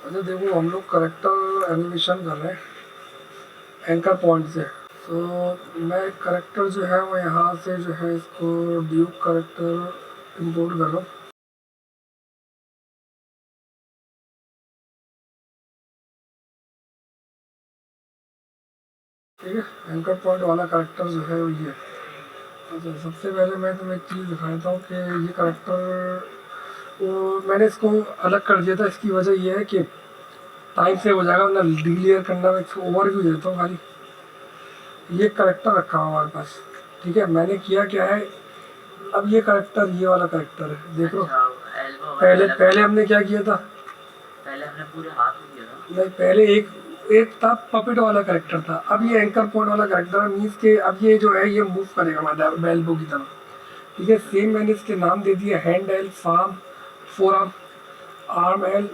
अच्छा देखो, हम लोग करेक्टर एनिमेशन कर रहे हैं एंकर पॉइंट से। तो मैं करेक्टर जो है वो यहाँ से जो है इसको ड्यूक करेक्टर इंपोर्ट कर रहा हूँ। ठीक है, एंकर पॉइंट वाला करेक्टर जो है वो ये। अच्छा, सबसे पहले मैं तुम्हें एक चीज़ दिखाता हूँ कि ये करेक्टर वो मैंने इसको अलग कर दिया था। इसकी वजह ये है कि टाइम सेव हो जाएगा, वरना डिलीयर करना में इसको ओवरव्यू देता हूँ खाली। ये करेक्टर रखा हुआ हमारे पास। ठीक है, मैंने किया क्या है, अब ये करेक्टर ये वाला करेक्टर है, देख लो। पहले पहले हमने क्या किया था, पहले हमने पूरे हाथ में किया था। नहीं, पहले एक एक था पपेट वाला करेक्टर था, अब ये एंकर पॉइंट वाला करेक्टर है। मीन्स के अब ये जो है ये मूव करेगा हमारा एल्बो की तरफ। ठीक है, सेम मैंने इसके नाम दे दिए, hand L, forearm, forearm, arm L.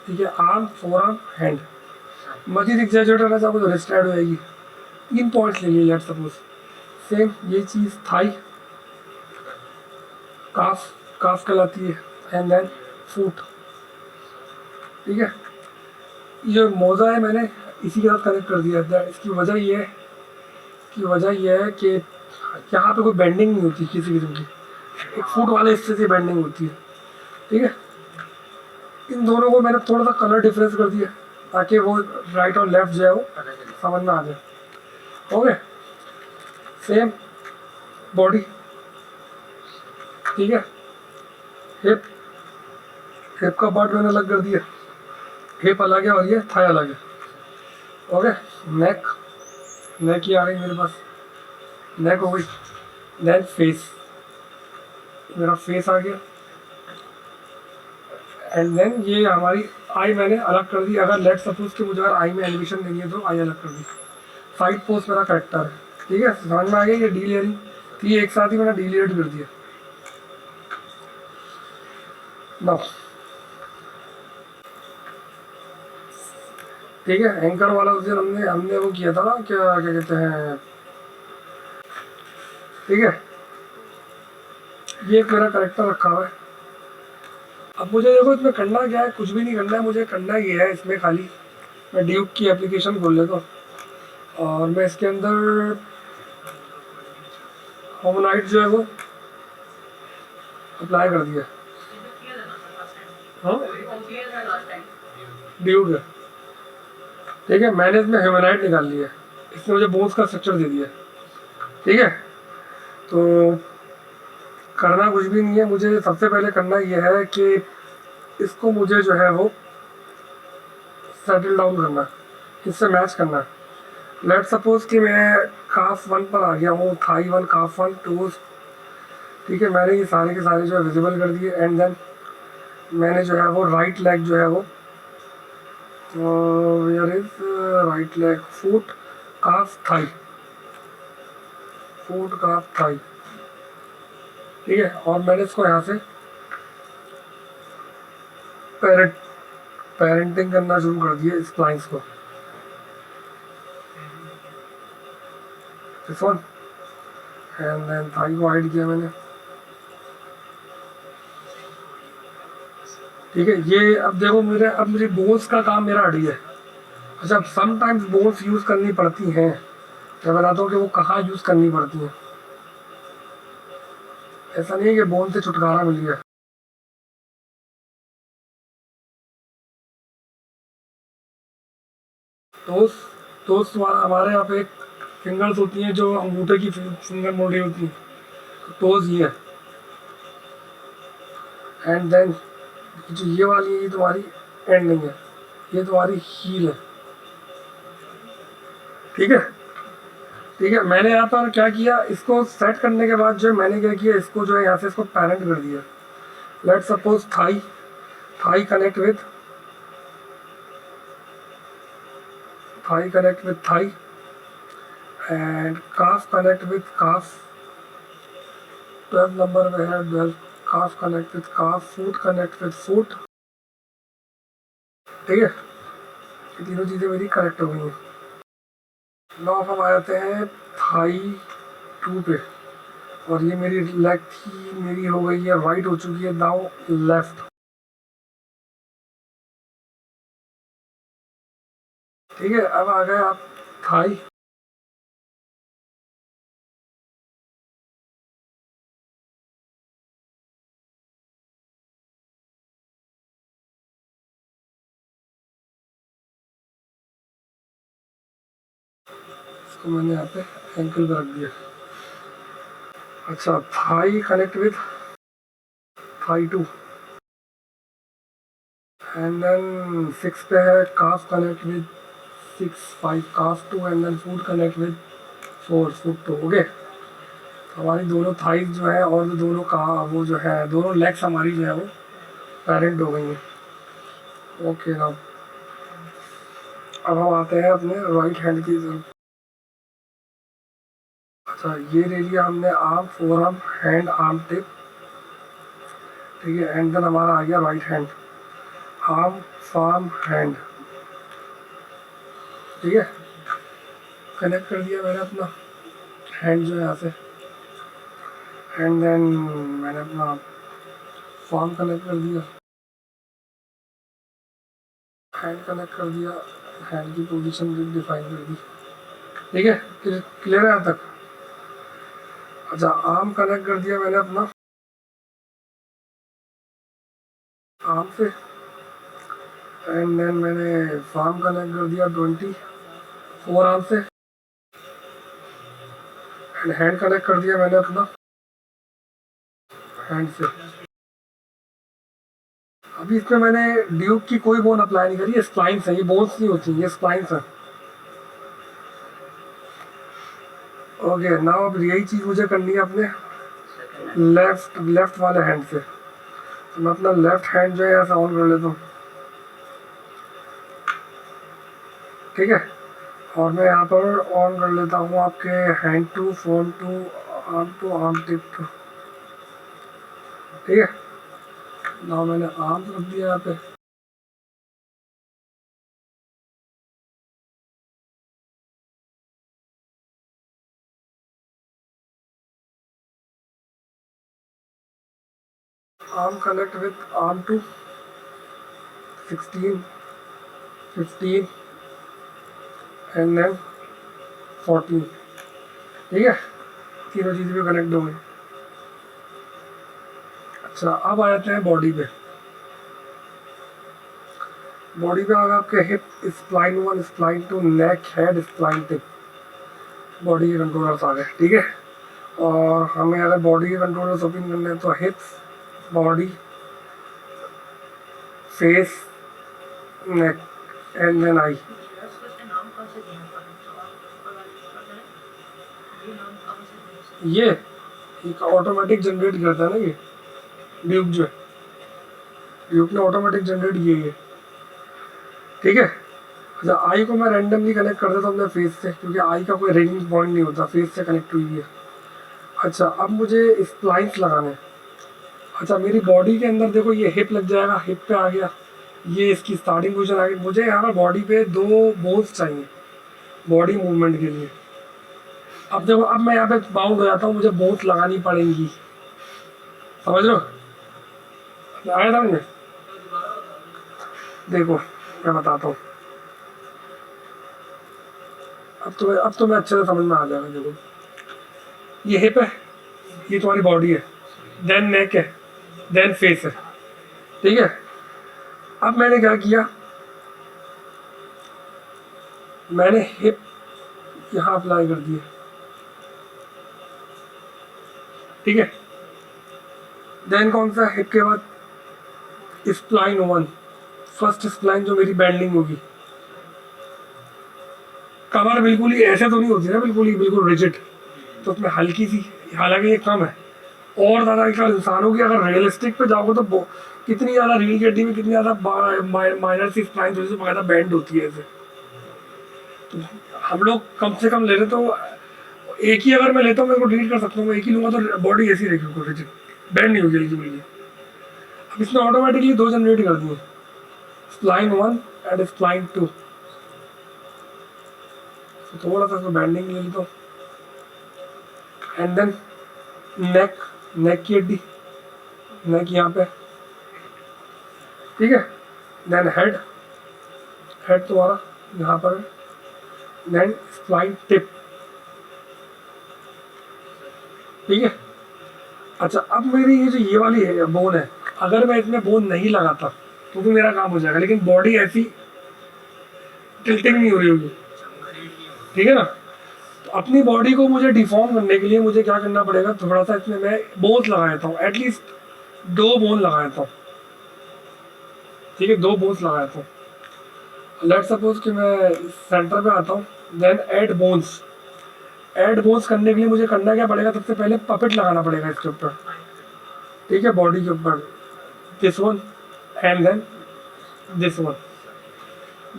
ठीक है, आर्म, फोर आर्म, हैंड। मजीद एग्जैजरेट करना चाहो तो रिस्ट ऐड हो जाएगी। 3 पॉइंट्स ले लिए लेट सपोज। सेम ये चीज़ थाई, काफ, काफ कहलाती है, एंड देन फूट। ठीक है, ये मोज़ा है मैंने इसी के साथ कनेक्ट कर दिया है। इसकी वजह ये है, इसकी वजह ये है कि यहाँ पे कोई बेंडिंग नहीं होती किसी किस्म की, एक फुट वाले हिस्से से बेंडिंग होती है। ठीक है, इन दोनों को मैंने थोड़ा सा कलर डिफरेंस कर दिया ताकि वो राइट और लेफ्ट जो है वो समझ में आ जाए। Okay, same body. ठीक है, हिप, हिप का पार्ट मैंने अलग कर दिया, हिप अलग है और ये थाई अलग है। ओके, नेक, नेक ही आ गई मेरे पास, नेक हो गई। देन फेस, मेरा फेस आ गया। एंड देन ये हमारी आई मैंने अलग कर दी। अगर लेट सपोज कि मुझे अगर आई में एनिमेशन देनी है तो आई अलग कर दी। साइड पोस्ट मेरा करेक्टर है। ठीक है, समझ में आ गया। ये डी लेयरिंग थी, एक साथ ही मैंने डी लेयर्ड कर दिया। नाउ ठीक है, एंकर वाला उस दिन हमने हमने वो किया था ना, क्या क्या कहते हैं। ठीक है, ये एक मेरा करेक्टर रखा हुआ है। अब मुझे देखो इसमें करना क्या है, कुछ भी नहीं करना है। मुझे करना ये है, इसमें खाली मैं ड्यूक की एप्लीकेशन खोल लेता हूँ और मैं इसके अंदर होमनाइट जो है वो अप्लाई कर दिया। हाँ, ड्यूक है। ठीक है, मैंने इसमें ह्यूमनाइट निकाल लिया, इसने मुझे बोन्स का स्ट्रक्चर दे दिया। ठीक है, तो करना कुछ भी नहीं है। मुझे सबसे पहले करना यह है कि इसको मुझे जो है वो सेटल डाउन करना, इससे मैच करना। लेट सपोज कि मैं काफ 1 पर आ गया हूँ, थाई 1, काफ 1, टोज। ठीक है, मैंने ये सारे के सारे जो है विजिबल कर दिए। एंड देन मैंने जो है वो राइट लेग जो है वो where is right leg, foot, calf, thigh, foot, calf, thigh. ठीक है, और मैंने इसको यहाँ से पेरेंट पेरेंटिंग करना शुरू कर दिया इस क्लाइंट्स को। This one, and then thigh को हाइड किया मैंने। ठीक है, ये अब देखो मेरे, अब मुझे बोन्स का काम मेरा अड़ी है। अच्छा, समटाइम्स बोन्स यूज़ करनी पड़ती हैं, मैं बताता हूँ कि वो कहाँ यूज़ करनी पड़ती हैं। ऐसा नहीं है कि बोन से छुटकारा मिल गया। टोस, टोस हमारे यहाँ पे एक फिंगर्स होती हैं जो अंगूठे की फिंगर मोड़ी होती हैं, तो टोस ये है। एंड देन जो ये वाली है ये तुम्हारी एंडिंग है, ये तुम्हारी हील है। ठीक है, ठीक है, मैंने यहाँ पर क्या किया, इसको सेट करने के बाद जो है मैंने क्या किया, इसको जो है यहाँ से इसको पैरेंट कर दिया। Let suppose thigh, thigh connect with thigh, connect with thigh, and calf connect with calf. 12 number में है 12, calf connect with calf, foot connect with foot. ठीक है, ये तीनों चीज़ें मेरी करेक्ट हो गई हैं। नाउ हम आ जाते हैं थाई 2 पे, और ये मेरी लेग थी, मेरी हो गई है राइट, हो चुकी है नाउ लेफ्ट। ठीक है, अब आ गए आप थाई। इसको मैंने यहाँ पे एंकल पे रख दिया। अच्छा, thigh connect with thigh 2 and then 6 पे है calf connect with 6 5 calf 2 and then foot connect with 4 foot 2। Okay, हमारी दोनों थाइज जो है और दोनों का वो जो है दोनों लेग्स हमारी जो है वो पेरेंट हो गई हैं। ओके ना, अब हम आते हैं अपने राइट हैंड की तरफ। अच्छा, ये ले लिया हमने arm, forearm, hand, arm tip. ठीक है, एंड देन हमारा आ गया right hand, arm, forearm, hand. ठीक है, कनेक्ट कर दिया मैंने अपना हैंड जो है यहाँ से, एंड देन मैंने अपना फार्म कनेक्ट कर दिया, हैंड कनेक्ट कर दिया, हैंड की पोजीशन भी डिफाइन कर दी। ठीक है, क्लियर है यहाँ तक। अच्छा, आर्म कनेक्ट कर दिया मैंने अपना आर्म से, एंड देन मैंने फार्म कनेक्ट कर दिया 24 आर्म से, एंड हैंड कनेक्ट कर दिया मैंने अपना हैंड से। अभी इसमें मैंने ड्यूक की कोई बोन अप्लाई नहीं करी, ये स्प्लाइंस है, ये बोन्स नहीं होती, ये स्प्लाइंस है। ओके, नाउ अब यही चीज़ मुझे करनी है अपने लेफ्ट वाले हैंड से। तो मैं अपना लेफ्ट हैंड जो है ऐसा ऑन कर लेता हूँ। ठीक है, और मैं यहाँ पर ऑन कर लेता हूँ आपके hand two, forearm two, arm tip two. ठीक है, नाउ मैंने आर्म रख दिया यहाँ पे। Arm connect with arm two 16 15 and then 14। ठीक है, तीनों चीज़ें भी कनेक्ट हो गई। अच्छा, अब आ जाते हैं बॉडी पे। बॉडी पे आ गया आपके हिप, स्प्लाइन 1, स्प्लाइन 2, नेक, हेड, स्प्लाइन टिप। बॉडी के कंट्रोलर्स आ गए। ठीक है, और हमें अगर बॉडी के कंट्रोलर्स ओपन करने हैं तो hips, body, face, neck and then eye. ये ऑटोमेटिक जनरेट करता है ना, ये ड्यूक जो है, ड्यूक ने ऑटोमेटिक जनरेट किए ये। ठीक है, अच्छा, आई को मैं रैंडमली कनेक्ट कर देता हूँ अपने फेस से, क्योंकि आई का कोई रिंग पॉइंट नहीं होता, फेस से कनेक्ट हुई है। अच्छा, अब मुझे स्प्लाइंस लगाने हैं। अच्छा, मेरी बॉडी के अंदर देखो ये हिप लग जाएगा, हिप पे आ गया, ये इसकी स्टार्टिंग पोजीशन आ गई। मुझे यहाँ पर बॉडी पे 2 बोन्स चाहिए बॉडी मूवमेंट के लिए। अब देखो, अब मैं यहाँ पे बाउंड हो जाता हूँ, मुझे बोन्स लगानी पड़ेंगी। समझ लो, आया था मुझे। देखो, मैं बताता हूँ, अब तो मैं अच्छे से समझ में आ जाएगा। देखो, ये हिप है, ये तुम्हारी बॉडी है, देन नेक है, देन फेस है। ठीक है, अब मैंने क्या किया, मैंने हिप यहाँ अप्लाई कर दिया। ठीक है, देन कौन सा, हिप के बाद स्प्लाइन 1, फर्स्ट स्प्लाइन जो मेरी बेंडिंग होगी। कमर बिल्कुल ही ऐसे तो नहीं होती ना, बिल्कुल रिजिड, तो उसमें हल्की सी, हालांकि ये कम है। और ज़्यादा इंसानों की अगर रियलिस्टिक पे जाओगे तो कितनी ज़्यादा रीढ़ की हड्डी में कितनी ज़्यादा माइनर सी स्प्लाइन थोड़ी सी बकायदा बैंड होती है ऐसे। तो हम लोग कम से कम ले रहे तो एक ही अगर मैं लेता हूँ, मैं इसको डिलीट कर सकता हूँ, एक ही लूँगा तो बॉडी ऐसी रहेगी, रिजिड, बैंड नहीं होगी हल्की बिल्कुल। अब इसने ऑटोमेटिकली 2 जनरेट कर दिए, स्प्लाइन 1 एंड स्प्लाइन 2। थोड़ा सा बैंडिंग ले लेता हूँ, एंड देन नेक की हड्डी, नेक यहाँ पे। ठीक है, देन हेड तुम्हारा यहाँ पर, देन स्प्लाइन टिप, ठीक है। अच्छा, अब मेरी ये जो ये वाली है बोन है, अगर मैं इसमें बोन नहीं लगाता तो भी मेरा काम हो जाएगा, लेकिन बॉडी ऐसी टिल्टिंग नहीं हो रही होगी, ठीक है ना। तो अपनी बॉडी को मुझे डिफॉर्म करने के लिए मुझे क्या करना पड़ेगा, थोड़ा सा इसमें मैं बोन्स लगा देता हूँ, एटलीस्ट 2 बोन लगा देता हूँ, ठीक है, 2 बोन्स लगा देता हूँ। लेट सपोज कि मैं सेंटर पे आता हूँ, then add bones. Add bones करने के लिए मुझे करना क्या पड़ेगा, सबसे पहले पपेट लगाना पड़ेगा इसके ऊपर, ठीक है, बॉडी के ऊपर, this one and then this one.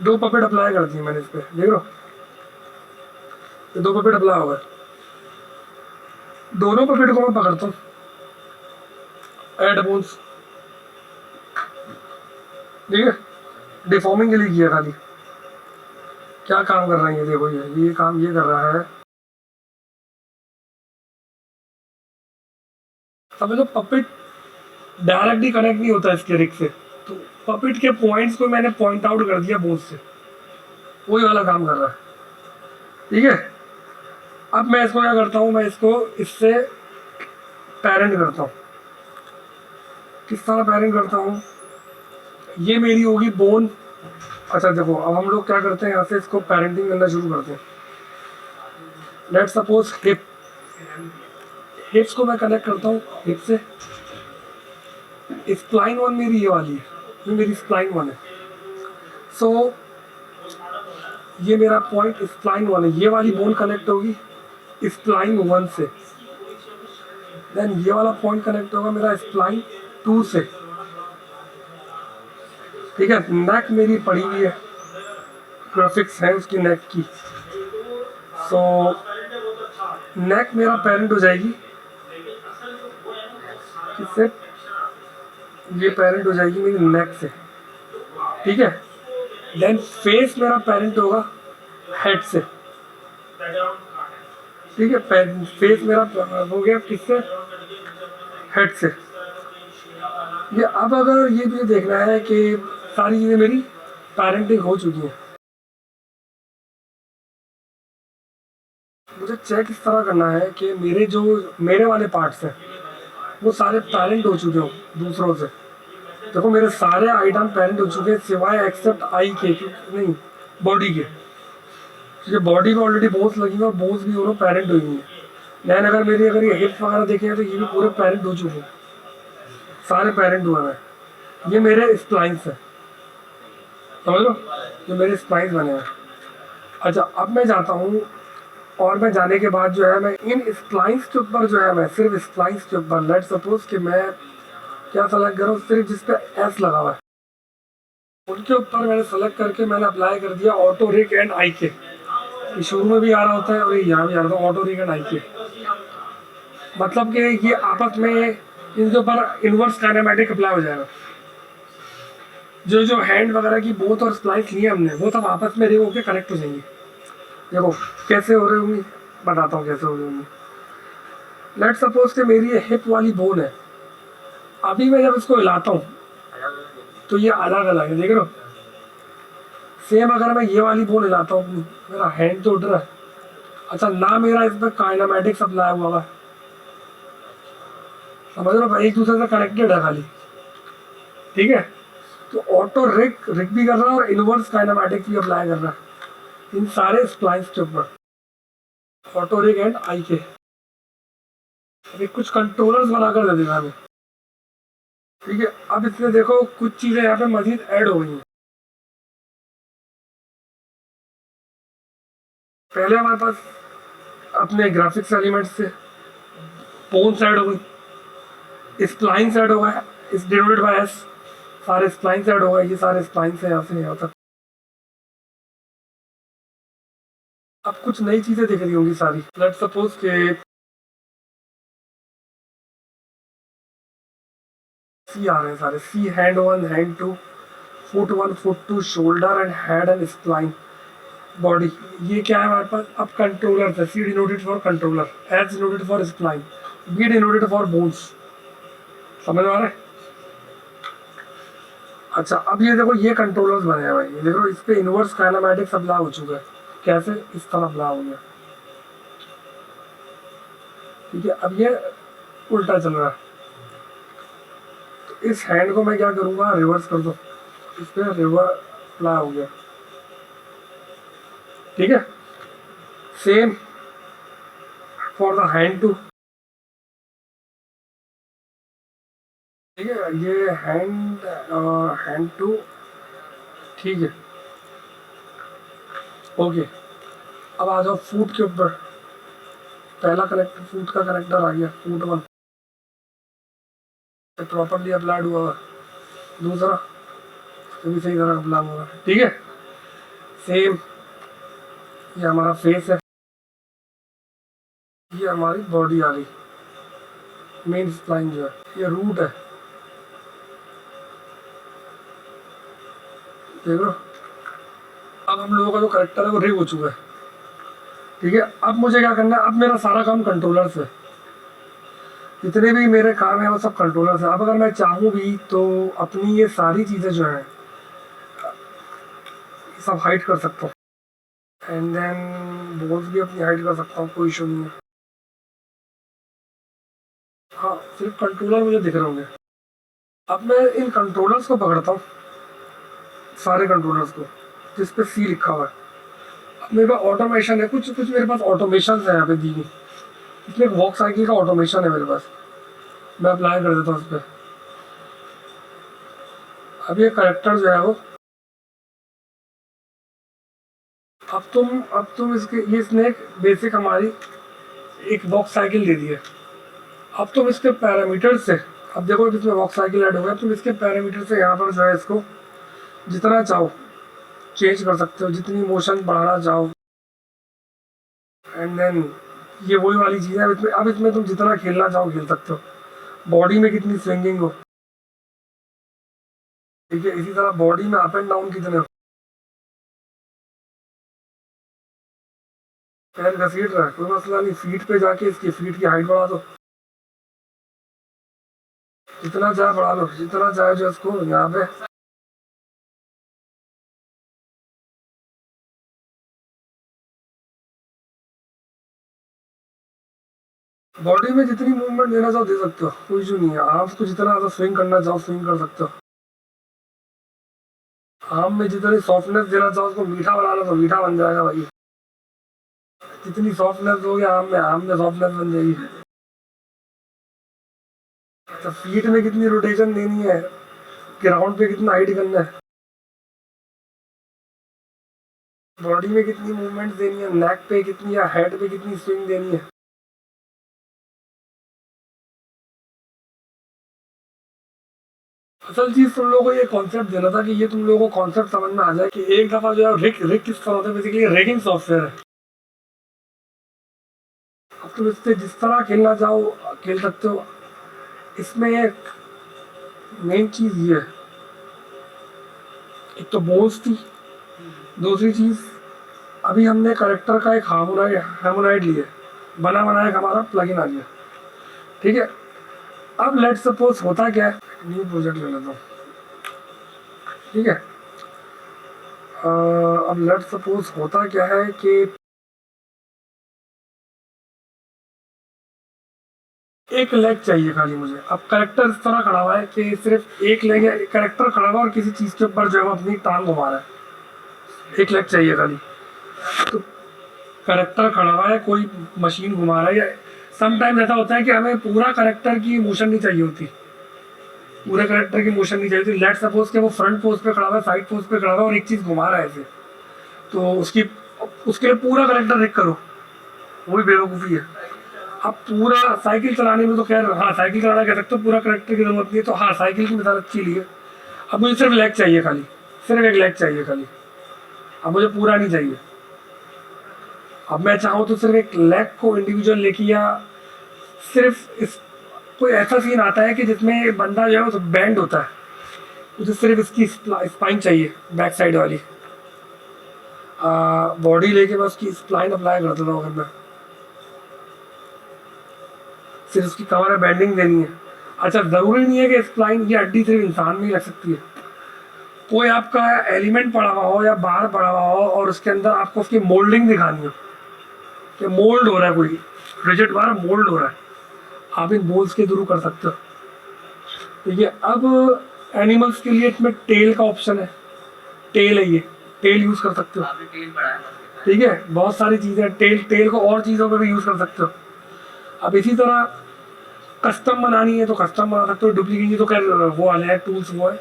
2 puppet apply कर दिए मैंने इस पर, देख लो, ये 2 पपेट अप्लाई हो गए। दोनों पपेट को मैं पकड़ता हूँ, ऐड बोन्स, ठीक है, डिफॉर्मिंग के लिए किया खाली। क्या काम कर रहे हैं ये देखो, ये काम ये कर रहा है। समझो पपेट डायरेक्टली कनेक्ट नहीं होता इसके रिग से, तो पपेट के पॉइंट्स को मैंने पॉइंट आउट कर दिया बोन्स से, वही वाला काम कर रहा है, ठीक है। अब मैं इसको क्या करता हूँ, मैं इसको इससे पैरेंट करता हूँ। किस तरह पैरेंट करता हूँ, ये मेरी होगी बोन। अच्छा देखो, अब हम लोग क्या करते हैं, यहाँ से इसको पैरेंटिंग करना शुरू करते हैं। लेट सपोज हिप्स को मैं कनेक्ट करता हूँ हिप से। स्प्लाइन 1 मेरी ये वाली है, ये मेरी स्प्लाइन 1 है। सो ये मेरा पॉइंट स्प्लाइन 1 है, ये वाली बोन कनेक्ट होगी स्प्लाइन 1 से, देन ये वाला पॉइंट कनेक्ट होगा मेरा स्प्लाइन 2 से, ठीक है। नेक मेरी पड़ी हुई है, ग्राफिक्स है उसकी नेक की। सो नेक मेरा पेरेंट हो जाएगी किससे, ये पेरेंट हो जाएगी मेरी नेक से, ठीक है। देन फेस मेरा पेरेंट होगा हेड से, ठीक है। फेस मेरा हो गया किससे, हेड से। ये अब अगर ये मुझे देखना है कि सारी चीज़ें मेरी पेरेंटिंग हो चुकी हैं, मुझे चेक इस तरह करना है कि मेरे जो मेरे वाले पार्ट्स हैं वो सारे पेरेंट हो चुके हों दूसरों से। देखो मेरे सारे आइटम पेरेंट हो चुके हैं सिवाय एक्सेप्ट आई के, नहीं बॉडी के, क्योंकि बॉडी में ऑलरेडी बोन्स लगी हुई और बोन्स भी दोनों पेरेंट हुई हैं। देन अगर ये हिप्स वगैरह देखें तो ये भी पूरे पेरेंट हो चुके हैं, सारे पेरेंट हुए हैं। ये मेरे स्प्लाइंस हैं, समझ लो, ये मेरे स्प्लाइंस बने हैं। अच्छा, अब मैं जाता हूँ और मैं जाने के बाद जो है मैं इन स्प्लाइंस के ऊपर जो है मैं सिर्फ स्प्लाइंस के ऊपर, लेट सपोज कि मैं क्या सेलेक्ट करूँ, सिर्फ जिस पे एस लगा हुआ है उनके ऊपर मैंने सेलेक्ट करके मैंने अप्लाई कर दिया ऑटो रिग एंड आई के। ये शुरू में भी आ रहा होता है और यहाँ भी आ रहा था ऑटो रिग एंड आई के, मतलब कि ये आपस में इनके ऊपर इनवर्स काइनेमैटिक अप्लाई हो जाएगा। जो हैंड वगैरह की बोथ और स्प्लाइस लिए हमने वो सब आपस में रिग होकर कनेक्ट हो जाएंगे। देखो कैसे हो रही होंगी, बताता हूँ कैसे हो रही होंगी। लेट सपोज कि मेरी ये हिप वाली बोन है, अभी मैं जब इसको हिलाता हूँ तो ये अलग अलग है, देख रहे हो। सेम अगर मैं ये वाली बोन हिलाता हूँ, मेरा हैंड तो उठ रहा है। अच्छा, ना मेरा इसमें काइनेमैटिक्स अप्लाई हुआ है, समझ लो, एक दूसरे से कनेक्टेड है खाली, ठीक है। तो ऑटो रिग भी कर रहा है और इनवर्स काइनेमैटिक्स भी अप्लाई कर रहा है इन सारे स्प्लाइंस के ऊपर, ऑटो रिग एंड आई के। अभी कुछ कंट्रोलर्स बना कर दे देगा हमें, ठीक है। अब इसमें देखो कुछ चीजें यहाँ पे मजीद ऐड हो गई हैं। पहले हमारे पास अपने ग्राफिक्स एलिमेंट्स से बोन्स ऐड हो गई, स्प्लाइंस ऐड हो गया, इस डिनोटेड बाय एस, सारे स्प्लाइंस ऐड हो गए, ये सारे स्प्लाइंस है यहाँ से यहाँ तक। अब कुछ नई चीजें दिख रही होंगी सारी। लेट्स सपोज के सी आ रहे हैं सारे, C hand 1 hand 2 foot 1 foot 2 shoulder and head and spline body. ये क्या है हमारे पास, अब कंट्रोलर है। C denoted for controller, H denoted for spline, B denoted for bones, समझ में आ रहा है। अच्छा अब ये देखो ये कंट्रोलर्स बने हैं भाई, ये देखो इस पे इनवर्स काइनेमैटिक्स अप्लाई हो चुका है। कैसे? इस तरह अप्लाई हो गया। ठीक है, अब ये उल्टा चल रहा है, तो इस हैंड को मैं क्या करूँगा, रिवर्स कर दो, इस पे रिवर्स अप्लाई हो गया। ठीक है, same for the hand too. ठीक है, ये हैंड टू। ठीक है, ओके। अब आ जाओ फूट के ऊपर। पहला कनेक्टर, फूट का कनेक्टर आ गया, फूट 1 प्रॉपरली अप्लाइड हुआ हुआ। दूसरा तो भी सही तरह अप्लाई हुआ। ठीक है, सेम ये हमारा फेस है, ये हमारी बॉडी आ गई, मेन स्प्लाइन जो है, ये रूट है। देख लो, अब हम लोगों का जो करेक्टर है वो रिग हो चुका है। ठीक है, अब मुझे क्या करना है, अब मेरा सारा काम कंट्रोलर से, जितने भी मेरे काम है वो सब कंट्रोलर से। अब अगर मैं चाहूँ भी तो अपनी ये सारी चीज़ें जो हैं सब हाइड कर सकता हूँ, एंड देन बोल्स भी अपनी हाइड कर सकता हूँ, कोई इशू नहीं है। हाँ, सिर्फ कंट्रोलर मुझे दिख रहे होंगे। अब मैं इन कंट्रोलर्स को पकड़ता हूँ, सारे कंट्रोलर्स को जिस पे सी लिखा हुआ है। अब मेरे पास ऑटोमेशन है, कुछ कुछ मेरे पास ऑटोमेशन है यहाँ पे दी हुई। इसमें एक वॉक साइकिल का ऑटोमेशन है मेरे पास, मैं अप्लाई कर देता हूँ उस पर। अब ये करेक्टर जो है वो, अब तुम इसके, ये इसने एक बेसिक हमारी एक वॉक साइकिल दे दी है। अब तुम इसके पैरामीटर से, अब देखो इसमें वॉक साइकिल ऐड हो गया, तुम इसके पैरामीटर से यहाँ पर जो है इसको जितना चाहो चेंज कर सकते हो, जितनी मोशन बढ़ाना चाहो। एंड देन ये वही वाली चीज़ है, अब इसमें तुम जितना खेलना चाहो खेल सकते हो, बॉडी में कितनी स्विंगिंग हो। ठीक है, इसी तरह बॉडी में अप एंड डाउन कितने हो, पैर घसीट रहा है कोई मसला नहीं, फीट पे जाके इसकी फीट की हाइट बढ़ा दो, जितना चाहे बढ़ा लो, जितना चाहे जो इसको यहाँ पे। बॉडी में जितनी मूवमेंट देना चाहो दे सकते हो, कोई इशू नहीं है। आर्म्स को जितना ज़्यादा स्विंग करना चाहो स्विंग कर सकते हो। आर्म में जितनी सॉफ्टनेस देना चाहो, उसको मीठा बनाना तो मीठा बन जाएगा भाई। जितनी सॉफ्टनेस दोगे आर्म में सॉफ्टनेस बन जाएगी। तो फीट में कितनी रोटेशन देनी है, ग्राउंड पे कितना हाइट करना है, बॉडी में कितनी मूवमेंट देनी है, नेक पे कितनी या हेड पे कितनी स्विंग देनी है। असल चीज तुम लोगों को ये कॉन्सेप्ट देना था कि ये तुम लोगों को कॉन्सेप्ट समझ में आ जाए कि एक दफा जो है रिग किस तरह होता है। बेसिकली रेगिंग सॉफ्टवेयर है। अब तुम इससे जिस तरह खेलना चाहो खेल सकते हो। इसमें एक मेन चीज ये है, एक तो बोन्स थी, दूसरी चीज अभी हमने करेक्टर का एक हार्मोनाइड लिया, बना बनाया एक हमारा प्लगइन आ गया। ठीक है, अब लेट सपोज होता क्या है, न्यू प्रोजेक्ट ले लेता हूँ। ठीक है, अब लेट सपोज होता क्या है कि एक लेग चाहिए खाली मुझे। अब करेक्टर इस तरह खड़ा हुआ है कि सिर्फ एक लेग है, करेक्टर खड़ा हुआ और किसी चीज़ के ऊपर जो है वो अपनी टांग घुमा रहा है। एक लेग चाहिए खाली, तो करेक्टर खड़ा हुआ है, कोई मशीन घुमा रहा है। या समटाइम्स ऐसा होता है कि हमें पूरा करेक्टर की मोशन नहीं चाहिए होती, पूरे करेक्टर की मोशन नहीं चाहिए होती। लेट सपोज के वो फ्रंट पोज पे खड़ा हुआ है, साइड पोज पे खड़ा हुआ है और एक चीज़ घुमा रहा है ऐसे, तो उसके लिए पूरा करेक्टर रिक करो, वो भी बेवकूफ़ी है। अब पूरा साइकिल चलाने में तो खैर हाँ साइकिल चलाना कह सकते हो, पूरा करेक्टर की जरूरत नहीं है, तो हाँ साइकिल की मिसाल अच्छी ली है। अब मुझे सिर्फ लेग चाहिए खाली, सिर्फ एक लेग चाहिए खाली, अब मुझे पूरा नहीं चाहिए। अब मैं चाहूँ तो सिर्फ एक लेग को इंडिविजुअल लेके, या सिर्फ इस कोई ऐसा सीन आता है कि जिसमें बंदा जो है वो बैंड होता है, मुझे सिर्फ इसकी स्पाइन चाहिए बैक साइड वाली, बॉडी लेके मैं उसकी स्प्लाइन अप्लाई कर देता हूँ। अगर मैं सिर्फ उसकी कमर में बैंडिंग देनी है। अच्छा, ज़रूरी नहीं है कि स्प्लाइन की हड्डी सिर्फ इंसान में ही लग सकती है, कोई आपका एलिमेंट पड़ा हुआ हो या बाहर पड़ा हुआ हो और उसके अंदर आपको उसकी मोल्डिंग दिखानी हो कि मोल्ड हो रहा है, कोई रिजिड बार मोल्ड हो रहा है, आप इन बोल्स के थ्रू कर सकते हो। ठीक है, अब एनिमल्स के लिए इसमें टेल का ऑप्शन है, टेल है, ये टेल यूज़ कर सकते हो। आपने तेल बढ़ाया। ठीक है, बहुत सारी चीज़ें, टेल को और चीज़ों पे भी यूज़ कर सकते हो। अब इसी तरह कस्टम बनानी है तो कस्टम बना सकते हो, डुप्लीकेट तो खैर वो वाले हैं टूल्स, वो है।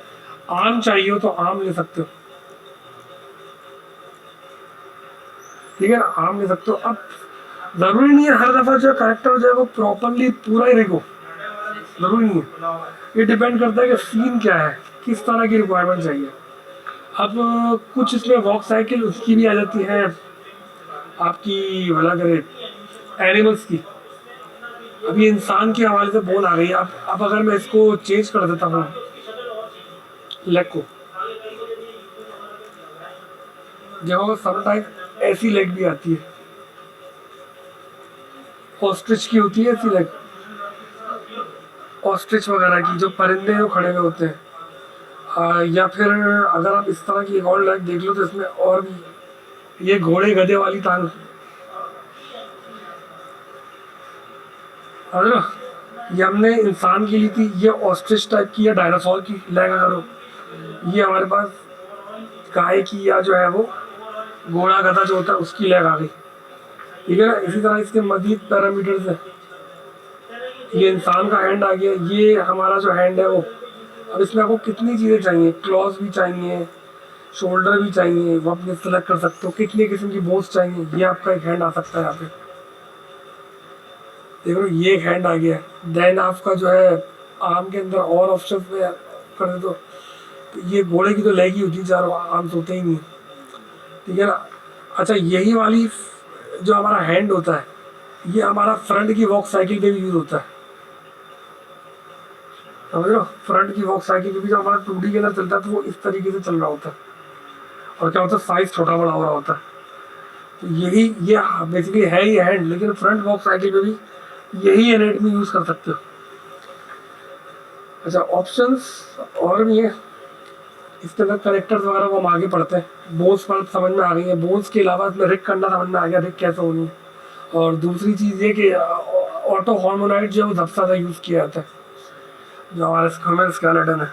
आर्म चाहिए हो तो आर्म ले सकते हो। ठीक है ना, आर्म ले सकते हो। अब ज़रूरी नहीं है हर दफ़ा जो करेक्टर जो है वो प्रॉपरली पूरा ही रिगो, ज़रूरी नहीं है। ये डिपेंड करता है कि सीन क्या है, किस तरह की रिक्वायरमेंट चाहिए। अब कुछ इसमें वॉक साइकिल उसकी भी आ जाती है, आपकी भला करे एनिमल्स की। अभी इंसान के हवाले से बोल आ गई है। अब अगर मैं इसको चेंज कर देता हूँ लेग को, देखो समटाइम ऐसी लेग भी आती है, ऑस्ट्रिच की होती है ऐसी लेग, ऑस्ट्रिच वगैरह की, जो परिंदे जो खड़े हुए होते हैं। या फिर अगर आप इस तरह की एक और लेग देख लो तो इसमें और भी, ये घोड़े गधे वाली टांग, समझ लो, ये हमने इंसान की ली थी, ये ऑस्ट्रिच टाइप की या डायनासोर की लेग अगर हो, ये हमारे पास गाय की या जो है वो घोड़ा गधा जो होता है उसकी लेग आ गई। ठीक है ना, इसी तरह इसके मजीद पैरामीटर्स हैं। ये इंसान का हैंड आ गया, ये हमारा जो हैंड है वो, अब इसमें आपको कितनी चीज़ें चाहिए, क्लॉज भी चाहिए, शोल्डर भी चाहिए, वो अपने सेलेक्ट कर सकते हो, कितनी किस्म की बोन्स चाहिए, ये आपका एक हैंड आ सकता है यहाँ पे। देखो ये एक हैंड आ गया। देन आपका जो है आर्म के अंदर और ऑप्शन में कर दे तो ये घोड़े की तो लेग ही होती है, चारों आर्म्स होते ही नहीं। ठीक है ना। अच्छा, यही वाली जो हमारा हैंड होता है ये हमारा फ्रंट की वॉक साइकिल पे भी यूज होता है, समझ लो। फ्रंट की वॉक साइकिल पे भी जो हमारा 2D के अंदर चलता है तो वो इस तरीके से चल रहा होता है, और क्या होता है साइज छोटा बड़ा हो रहा होता है। तो यही ये बेसिकली है ही हैंड, लेकिन फ्रंट वॉक साइकिल पे भी यही एनाटॉमी यूज कर सकते हो। अच्छा, ऑप्शंस और भी हैं इसके अंदर, करेक्टर्स वगैरह वो हम आगे पढ़ते हैं। बोन्स पर समझ में आ गई है, बोन्स के अलावा इसमें रिग करना समझ में आ गया, रिग कैसे होनी है। और दूसरी चीज़ ये कि ऑटो हार्मोनाइड जो है वो सबसे ज़्यादा यूज़ किया जाता है, जो हमारा ह्यूमन स्केलेटन है।